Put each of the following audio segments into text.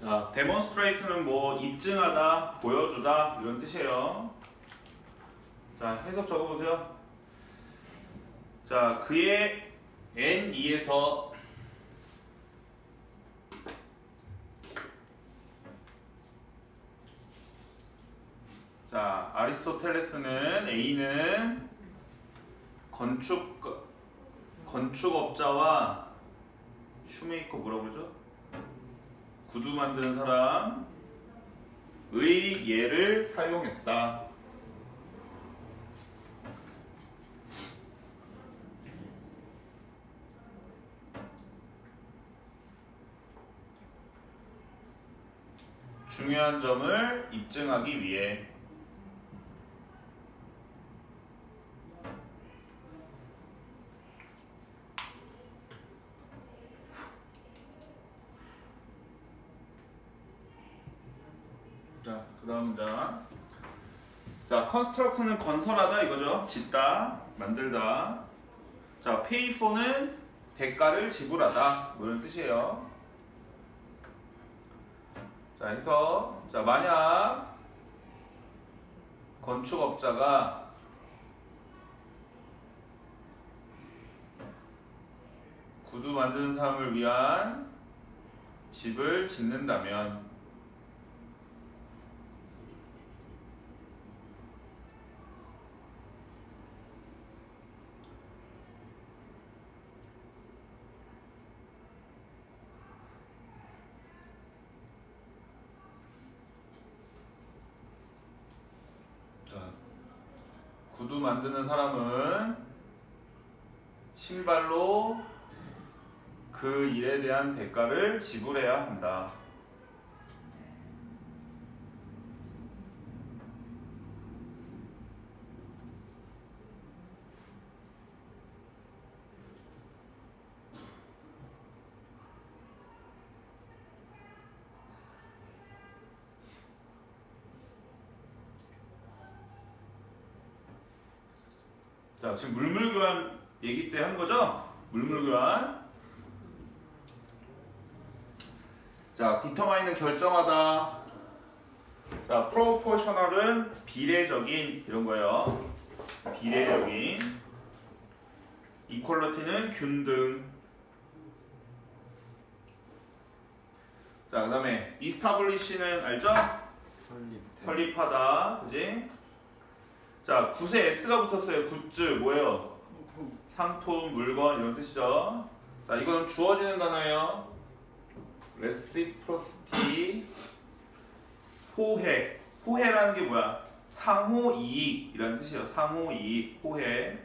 자, demonstrate는 뭐 입증하다, 보여주다 이런 뜻이에요. 자, 해석 적어보세요. 자, 그의 N2에서 자, 아리스토텔레스는 A는 건축업자와 슈메이커 뭐라고 그러죠? 구두 만드는 사람의 예를 사용했다. 중요한 점을 입증하기 위해. 자, 그 다음 문장. 자, construct는 건설하다 이거죠. 짓다, 만들다. 자, pay for는 대가를 지불하다 뭐 이런 뜻이에요. 자, 해서 자, 만약 건축업자가 구두 만드는 사람을 위한 집을 짓는다면 구두 만드는 사람은 신발로 그 일에 대한 대가를 지불해야 한다. 자, 지금 물물교환 얘기 때 한 거죠? 물물교환. 자, determine은 결정하다. 자, proportional은 비례적인 이런 거예요. 비례적인. equality는 균등. 자, 그 다음에 establish는 알죠? 설립하다. 그지? 자, 굿에 S가 붙었어요. 굿즈 뭐예요? 상품, 물건 이런 뜻이죠. 자, 이거는 주어지는 단어예요. reciprocity, 호혜. 호혜라는 게 뭐야? 상호 이익 이런 뜻이에요. 상호 이익, 호혜.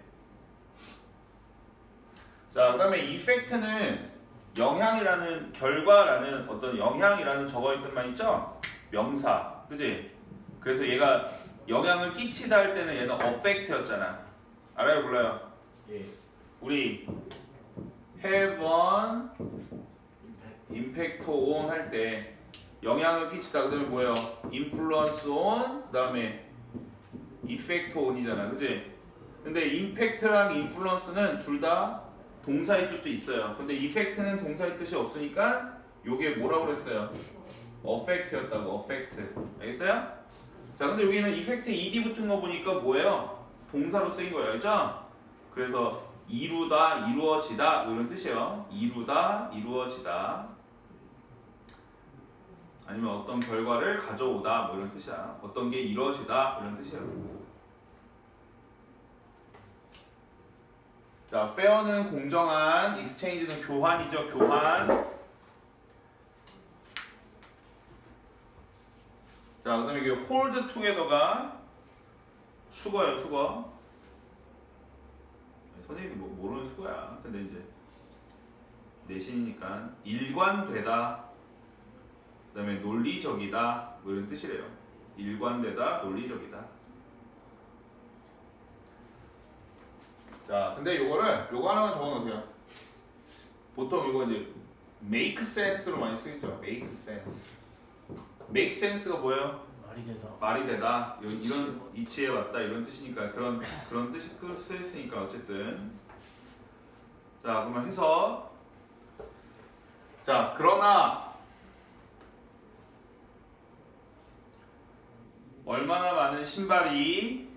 자, 그다음에 effect는 영향이라는 결과라는 어떤 영향이라는 저거의 뜻만 있죠? 명사, 그지? 그래서 얘가 영향을 끼치다 할 때는 얘는 affect였잖아. 알아요, 몰라요? 예. 우리 have an impact on 할 때 영향을 끼치다 그다음에 뭐예요? influence on 그다음에 effect on이잖아, 그지? 근데 impact랑 influence는 둘 다 동사의 뜻도 있어요. 근데 effect는 동사의 뜻이 없으니까 요게 뭐라고 그랬어요? affect였다고, affect. 알겠어요? 자, 근데 여기는 effect에 ed 붙은 거 보니까 뭐예요? 동사로 쓰인 거예요, 알죠? 그래서 이루다, 이루어지다 뭐 이런 뜻이에요. 이루다, 이루어지다. 아니면 어떤 결과를 가져오다 뭐 이런 뜻이야. 어떤 게 이루어지다 이런 뜻이에요. 자, fair는 공정한, exchange는 교환이죠, 교환. 자, 그 다음에 이게 hold together가 수거예요, 수거. 선생님이 뭐 모르는 수거야. 근데 이제 내신이니까 일관되다, 그 다음에 논리적이다 뭐 이런 뜻이래요. 일관되다, 논리적이다. 자, 근데 요거 하나만 적어놓으세요. 보통 이거 이제 make sense로 많이 쓰이죠. make sense. make sense가 뭐예요? 말이 되다. 말이 되다. 이런 이치에 왔다 이런 뜻이니까 그런 뜻이 쓰였으니까 어쨌든. 자, 그러면 해서 자, 그러나 얼마나 많은 신발이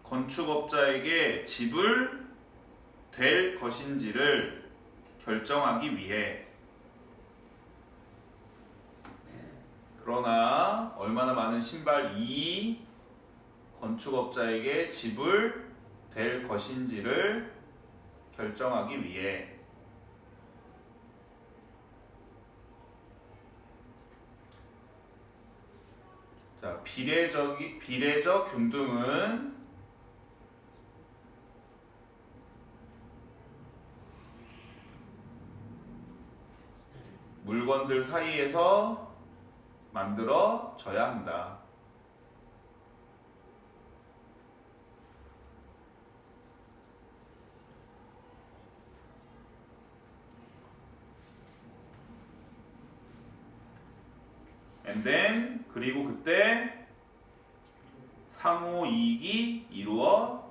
건축업자에게 지불 될 것인지를 결정하기 위해. 그러나 얼마나 많은 신발이 건축업자에게 지불 될 것인지를 결정하기 위해. 자, 비례적 균등은 물건들 사이에서 만들어져야 한다. And then 그리고 그때 상호이익이 이루어진다.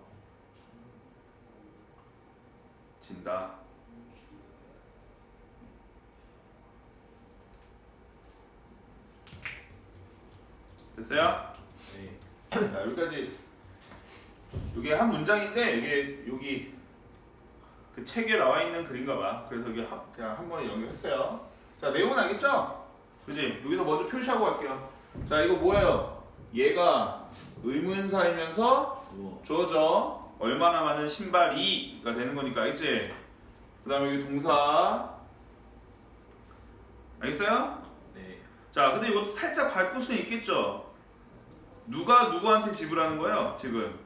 됐어요? 네. 자, 여기까지. 이게 한 문장인데 이게 여기 그 책에 나와 있는 글인가 봐. 그래서 이게 그냥 한 번에 연결했어요. 자, 내용은 알겠죠? 그지? 여기서 먼저 표시하고 갈게요. 자, 이거 뭐예요? 얘가 의문사이면서 주어져. 얼마나 많은 신발이가 되는 거니까, 알겠지? 그 다음에 여기 동사. 알겠어요? 네. 자, 근데 이것도 살짝 바꿀 수는 있겠죠? 누가 누구한테 지불하는 거예요? 지금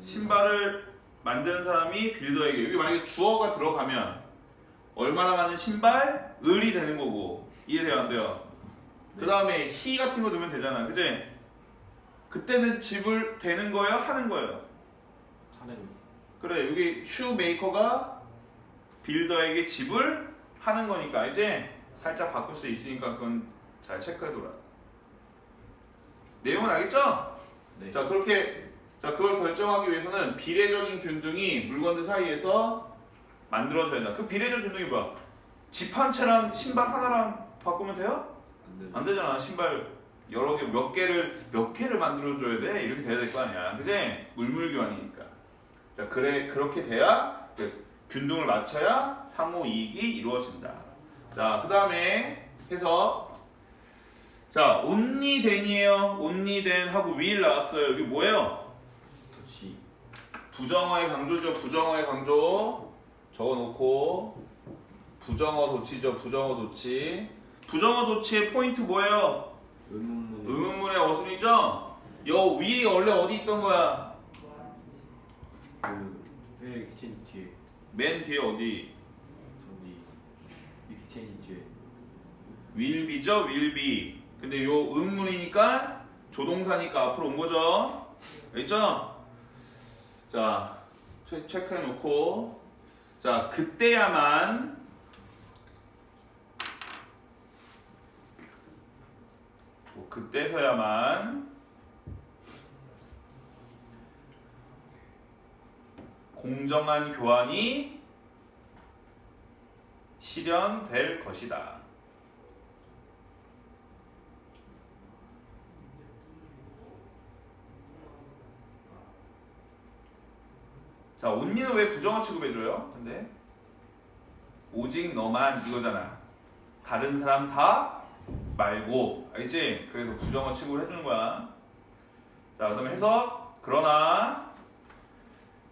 신발을 만드는 사람이 빌더에게. 여기 만약에 주어가 들어가면 얼마나 많은 신발을이 되는 거고. 이해돼요? 안 돼요? 네. 그 다음에 he 같은 거 넣으면 되잖아. 그지? 그때는 지불되는 거예요? 하는 거예요? 하는. 그래, 여기 shoemaker가 빌더에게 지불하는 거니까, 알지? 살짝 바꿀 수 있으니까 그건 잘 체크해둬라. 내용은 알겠죠? 네. 자, 그걸 결정하기 위해서는 비례적인 균등이 물건들 사이에서 만들어져야 된다. 그 비례적 균등이 뭐야? 집 한 채랑 신발 하나랑 바꾸면 돼요? 안 되잖아. 신발 여러 개, 몇 개를 만들어줘야 돼? 이렇게 돼야 될 거 아니야. 그지? 물물교환이니까. 자, 그렇게 돼야 균등을 맞춰야 상호이익이 이루어진다. 자, 그 다음에 해서 자, only then이에요. only then 하고 will 나왔어요. 여기 뭐예요? 도치. 부정어의 강조죠. 부정어의 강조 적어놓고 부정어 도치죠. 부정어 도치. 부정어 도치의 포인트 뭐예요? 의문문의 어순이죠? 요 will이 원래 어디 있던 거야? 그 익스체인지 뒤에. 맨 뒤에 어디? 저기 익스체인지 뒤에. will be죠. will be. 근데 요 의문문이니까 조동사니까 앞으로 온 거죠. 알겠죠? 자, 체크해 놓고 자, 그때야만 그때서야만 공정한 교환이 실현될 것이다. 자, only는 왜 부정어 취급해줘요? 근데 오직 너만 이거잖아. 다른 사람 다 말고. 알겠지? 그래서 부정어 취급을 해주는 거야. 자, 그 다음에 해석. 그러나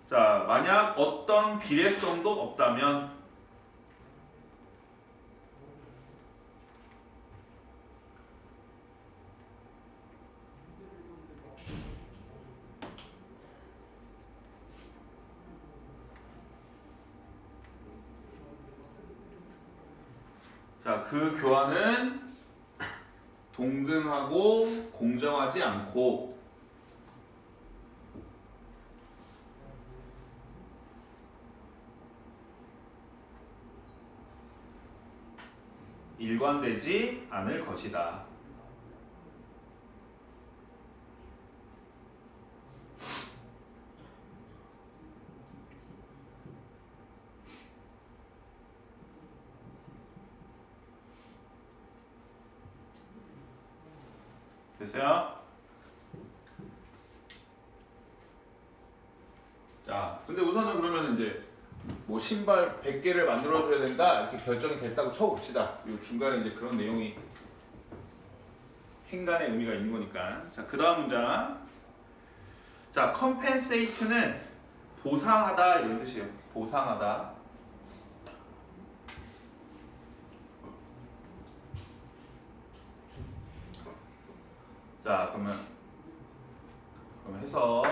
자, 만약 어떤 비례성도 없다면 자, 그 교환은 동등하고 공정하지 않고 일관되지 않을 것이다. 됐어요? 자, 근데 우선은 그러면 이제 뭐 신발 100개를 만들어줘야 된다 이렇게 결정이 됐다고 쳐봅시다. 이 중간에 이제 그런 내용이 행간의 의미가 있는 거니까. 자, 그 다음 문장. 자, compensate는 보상하다 이런 뜻이에요. 보상하다. 자, 그럼 해서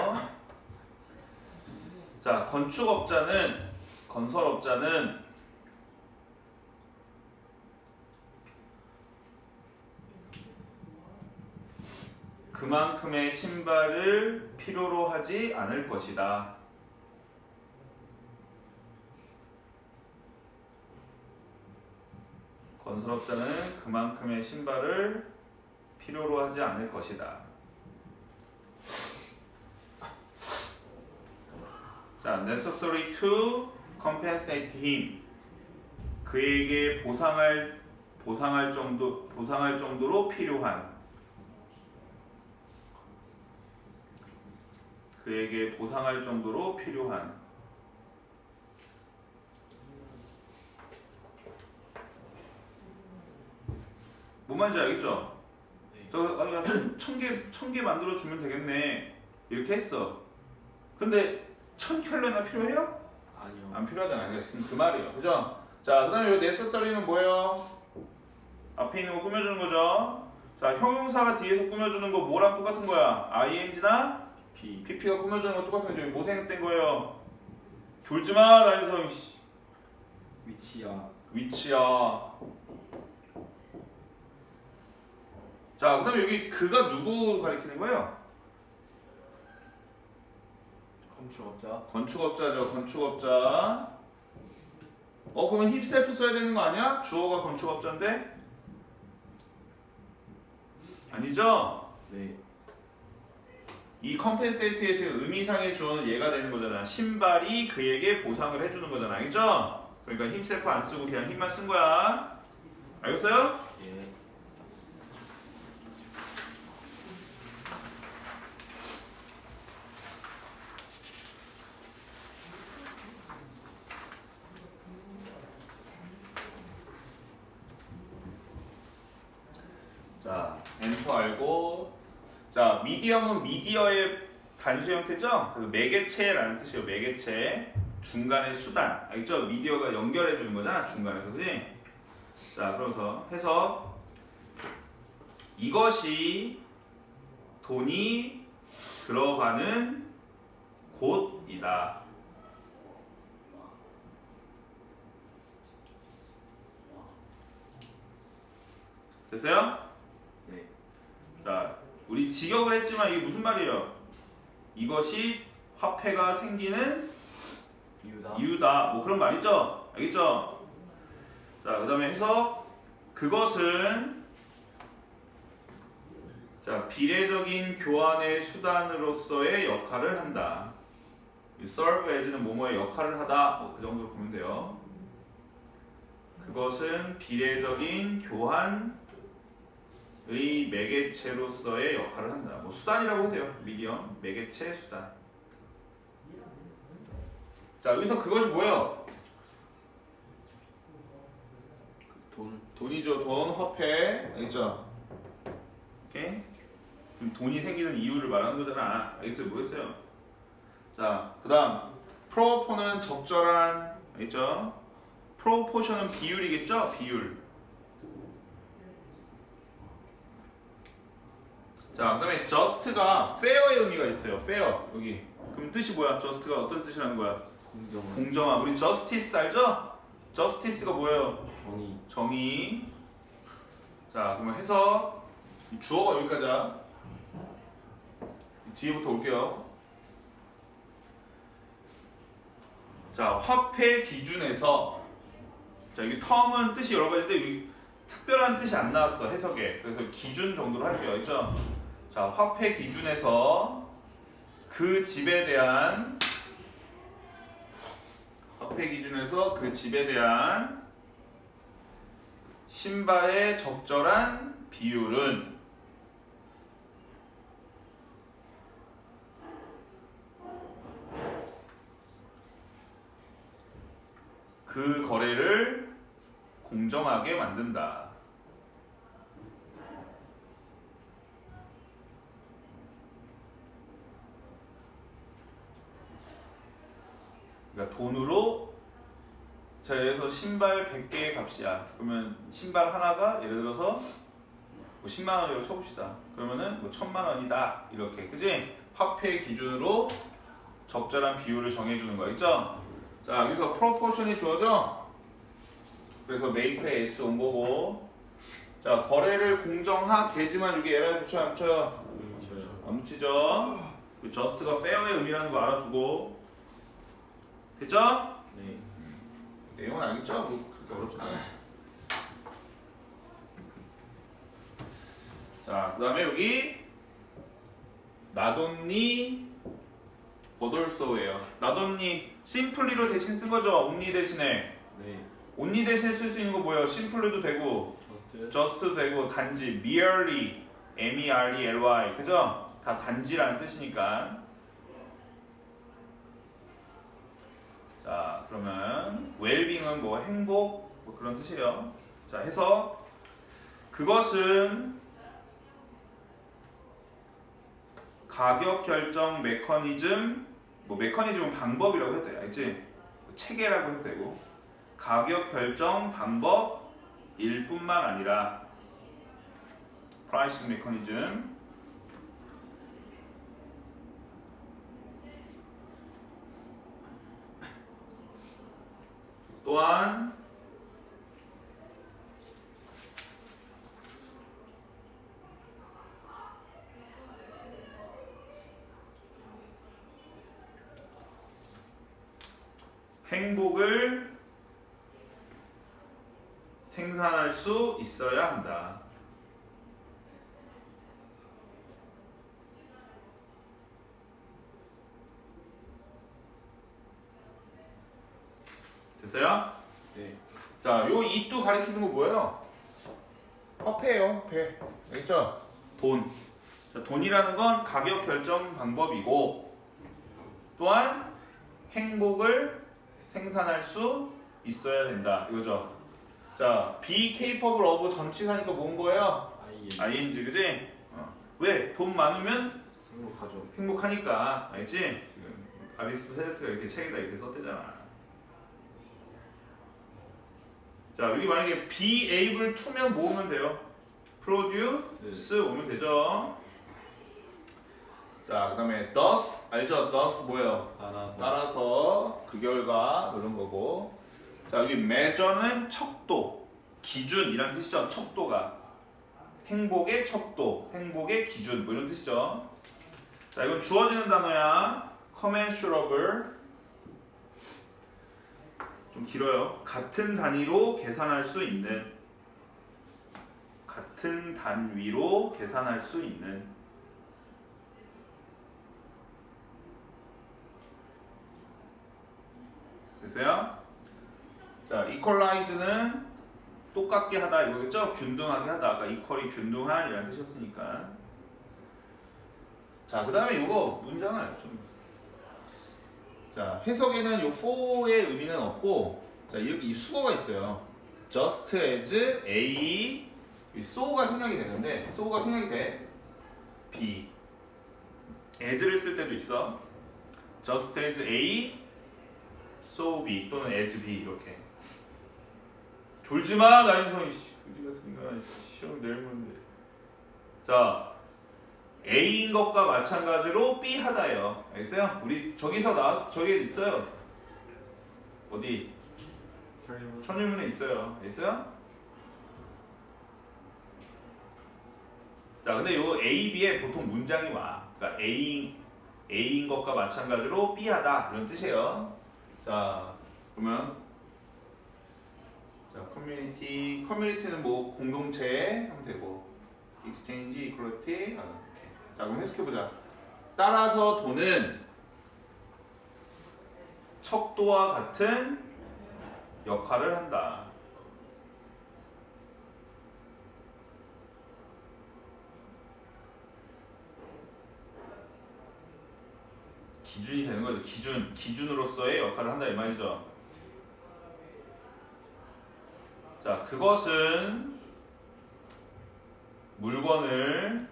자, 건설업자는 그만큼의 신발을 필요로 하지 않을 것이다. 건설업자는 그만큼의 신발을 필요로 하지 않을 것이다. 자, necessary to compensate him. 그에게 보상할 정도로 필요한. 그에게 보상할 정도로 필요한. 뭔 말인지 알겠죠? 네. 야, 1000개 만들어 주면 되겠네. 이렇게 했어. 근데 1000켤레나 필요해요? 아니요. 안 필요하잖아요. 그러니까 그 말이에요. 그죠? 자, 그 다음에 이 necessary는 뭐예요? 앞에 있는 거 꾸며주는 거죠. 자, 형용사가 뒤에서 꾸며주는 거 뭐랑 똑같은 거야? ing나 P. pp가 꾸며주는 거 똑같은 거죠. 뭐 생각된 거예요? 졸지마 나인성. 위치야. 자, 그 다음에 여기 그가 누구 가리키는 거예요? 건축업자죠. 건축업자. 그러면 himself 써야 되는 거 아니야? 주어가 건축업자인데? 아니죠? 네. 이 compensate의 지금 의미상의 주어는 얘가 되는 거잖아. 신발이 그에게 보상을 해주는 거잖아. 알겠죠? 그러니까 himself 안 쓰고 그냥 힘만 쓴 거야. 알겠어요? 예. 자, 엔터 알고. 자, 미디엄은 미디어의 단수 형태죠? 그래서 매개체라는 뜻이에요. 매개체. 중간의 수단. 알겠죠? 미디어가 연결해 주는 거잖아. 중간에서. 그지? 자, 그래서 해서 이것이 돈이 들어가는 곳이다. 됐어요? 네. 자, 우리 직역을 했지만 이게 무슨 말이에요? 이것이 화폐가 생기는 이유다. 뭐 그런 말이죠? 알겠죠? 자, 그 다음에 해서 그것은 자, 비례적인 교환의 수단으로서의 역할을 한다. 이 serve as는 뭐뭐의 역할을 하다. 뭐 그 정도로 보면 돼요. 그것은 비례적인 교환의 매개체로서의 역할을 한다. 뭐 수단이라고 해도 돼요. 미디엄, 매개체, 수단. 자, 여기서 그것이 뭐예요? 돈이죠. 돈, 화폐. 알겠죠? 오케이? 그럼 돈이 생기는 이유를 말하는 거잖아. 알겠어요? 모르겠어요? 자, 그 다음 프로포는 적절한. 알겠죠? 프로포션은 비율이겠죠? 비율. 자, 그 다음에 just가 fair의 의미가 있어요. fair. 여기. 그럼 뜻이 뭐야? just가 어떤 뜻이라는 거야? 공정함. 우리 justice 알죠? justice가 뭐예요? 정의. 자, 그러면 해서 주어가 여기까지야. 뒤에부터 올게요. 자, 화폐 기준에서. 자, 여기 term은 뜻이 여러 가지인데 여기 특별한 뜻이 안 나왔어, 해석에. 그래서 기준 정도로 할게요. 알죠? 자, 화폐 기준에서 그 집에 대한 신발의 적절한 비율은 그 거래를 공정하게 만든다. 그러니까 돈으로 자, 여기서 신발 100개의 값이야. 그러면 신발 하나가 예를 들어서 뭐 10만 원이라고 쳐봅시다. 그러면은 뭐 1000만 원이다. 이렇게. 그지? 화폐 기준으로 적절한 비율을 정해주는 거 있죠? 자, 여기서 프로포션이 주어져. 그래서 메이크에 S 온 거고. 자, 거래를 공정하게지만 여기 에러에 붙여 안 붙여요? 안 붙이죠? 그 저스트가 페어의 의미라는 거 알아두고. 됐죠? 네. 내용은 알겠죠? 뭐 그렇게 어렵지 않아요. 자, 그 다음에 여기 나돈니 버돌소예요. 나돈니 심플리로 대신 쓴 거죠? 온리 대신에. 네. 온리 대신에 쓸 수 있는 거 뭐예요? 심플리도 되고 저스트. just도 되고 단지 merely M-E-R-E-L-Y 그죠? 다 단지라는 뜻이니까. 자, 그러면 well-being은 뭐 행복 뭐 그런 뜻이에요. 자, 해서 그것은 가격 결정 메커니즘 뭐 메커니즘은 방법이라고 해도 돼. 알지? 체계라고 해도 되고 가격 결정 방법일 뿐만 아니라 프라이싱 메커니즘 또한 행복을 생산할 수 있어야 한다. 됐어요? 네. 자, 요 이또 가리키는 거 뭐예요? 화폐예요, 화폐. 알겠죠? 돈. 자, 돈이라는 건 가격 결정 방법이고 또한 행복을 생산할 수 있어야 된다. 이거죠. 자, be capable of 전치사니까 뭔 거예요? 아이. ing, 그지? 왜? 돈 많으면 행복하죠. 행복하니까. 알지? 지금 아리스토텔레스가 이렇게 책에다 이렇게 썼대잖아. 자, 여기 만약에 be able to면 뭐 오면 돼요? produce 오면 되죠. 자, 그 다음에 thus 알죠? thus 뭐예요? 따라서 그 결과 이런 거고. 자, 여기 measure는 척도, 기준이란 뜻이죠. 척도가 행복의 척도, 행복의 기준 뭐 이런 뜻이죠. 자, 이건 주어지는 단어야. commensurable 좀 길어요. 같은 단위로 계산할 수 있는 같은 단위로 계산할 수 있는 됐어요? 자, equalize는 똑같게 하다 이거겠죠? 균등하게 하다. 아까 equal이 균등한 이라는 뜻이었으니까. 자, 그 다음에 이거 문장을 좀 자, 해석에는 요 for의 의미는 없고 자, 이렇게 이 수거가 있어요. just as A 이 so가 생략이 되는데 so가 생략이 돼. B as를 쓸 때도 있어. just as A so B 또는 as B 이렇게. 졸지마 나인성이 그지 같은 인간 시험 내일 보는데. 자, A인 것과 마찬가지로 B 하다예요. 알겠어요? 우리 저기서 나왔어. 저기에 있어요. 어디? 천일문에 있어요. 알겠어요? 자, 근데 요 A, B에 보통 문장이 와. 그러니까 A인 것과 마찬가지로 B 하다 이런 뜻이에요. 자, 그러면 자, 커뮤니티는 뭐 공동체 하면 되고 exchange, equality 이렇게. 자, 그럼 해석해보자. 따라서 돈은 척도와 같은 역할을 한다. 기준이 되는 거죠. 기준으로서의 역할을 한다 이 말이죠. 자, 그것은 물건을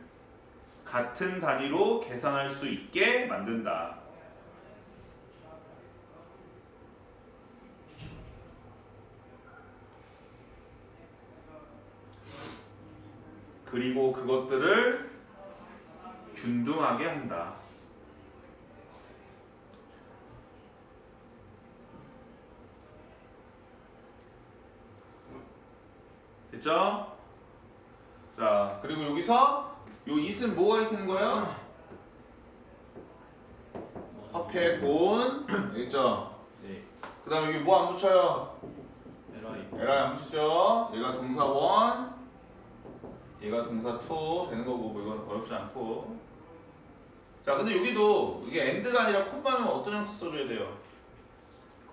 같은 단위로 계산할 수 있게 만든다. 그리고 그것들을 균등하게 한다. 됐죠? 자, 그리고 여기서 요 it은 뭐 가리키는 거예요? 화폐, 돈, 알겠죠? 네. 그 다음에 여기 뭐 안 붙여요? LI. LI 안 붙이죠? 얘가 동사 1, 얘가 동사 2 되는 거고, 뭐 이건 어렵지 않고. 자, 근데 여기도 이게 AND가 아니라 콤마면 어떤 형태 써줘야 돼요?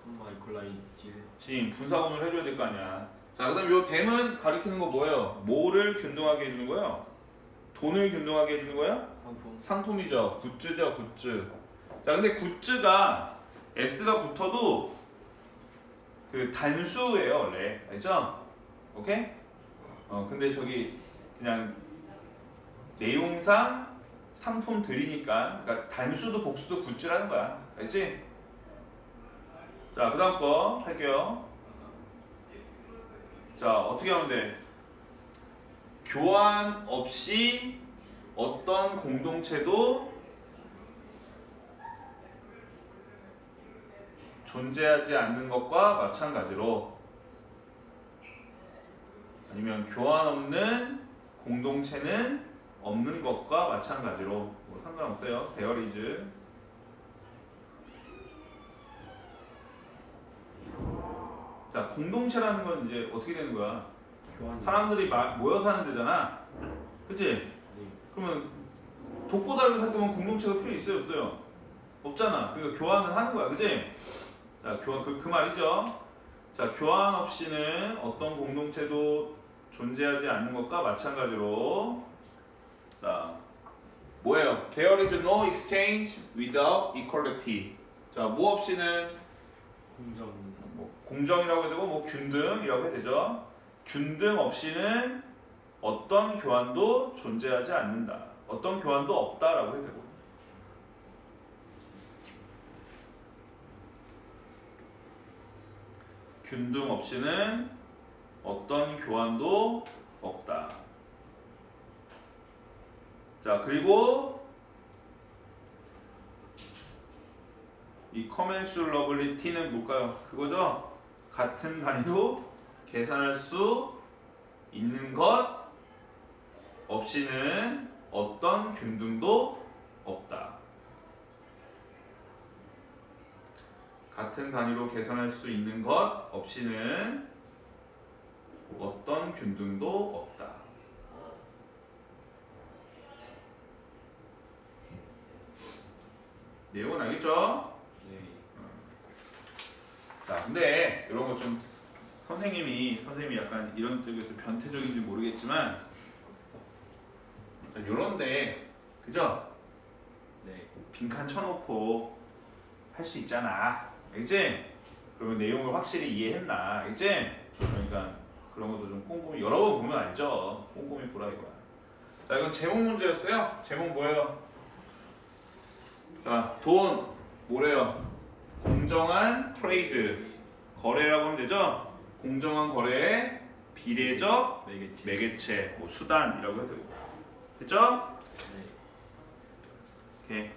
콤마 이퀄라이즈. 지금 분사구문을 해줘야 될 거 아니야. 자, 그 다음 요 댐은 가리키는 거 뭐예요? 뭐를 균등하게 해주는 거예요? 돈을 균등하게 해주는 거예요? 상품. 상품이죠. 굿즈죠, 굿즈. 자, 근데 굿즈가 S가 붙어도 그 단수예요, 원래. 알죠? 오케이? 근데 저기 그냥 내용상 상품들이니까, 그러니까 단수도 복수도 굿즈라는 거야. 알지? 자, 그 다음 거 할게요. 자, 어떻게 하면 돼? 교환 없이 어떤 공동체도 존재하지 않는 것과 마찬가지로, 아니면 교환 없는 공동체는 없는 것과 마찬가지로, 뭐 상관없어요. there is. 자, 공동체라는 건 이제 어떻게 되는 거야? 교환. 사람들이 모여 사는 데잖아. 그치? 네. 그러면 독보다를 살 거면 공동체가 필요 있어요, 없어요? 없잖아. 그러니까 교환을 하는 거야, 그치? 자, 교환 그 말이죠. 자, 교환 없이는 어떤 공동체도 존재하지 않는 것과 마찬가지로, 자, 뭐예요? There is no exchange without equality. 자, 뭐 없이는 공정. 뭐 공정이라고 해도 되고 뭐 균등이라고 해도 되죠. 균등 없이는 어떤 교환도 존재하지 않는다. 어떤 교환도 없다라고 해도 되고. 균등 없이는 어떤 교환도 없다. 자, 그리고 이 commensurability는 뭘까요? 그거죠? 같은 단위로 계산할 수 있는 것 없이는 어떤 균등도 없다. 같은 단위로 계산할 수 있는 것 없이는 어떤 균등도 없다. 내용은 알겠죠? 네. 자, 근데 이런 거 좀 선생님이 약간 이런 쪽에서 변태적인지 모르겠지만, 자, 요런데 그죠? 네. 빈칸 쳐놓고 할 수 있잖아. 알겠지? 그러면 내용을 확실히 이해했나? 알겠지? 그러니까 그런 것도 좀 꼼꼼히 여러 번 보면 알죠. 꼼꼼히 보라 이거야. 자, 이건 제목 문제였어요. 제목 뭐예요? 자, 돈 뭐래요? 공정한 트레이드, 거래라고 하면 되죠? 공정한 거래의 비례적 매개체. 매개체, 뭐 수단이라고 해도 되고. 됐죠? 네. 오케이.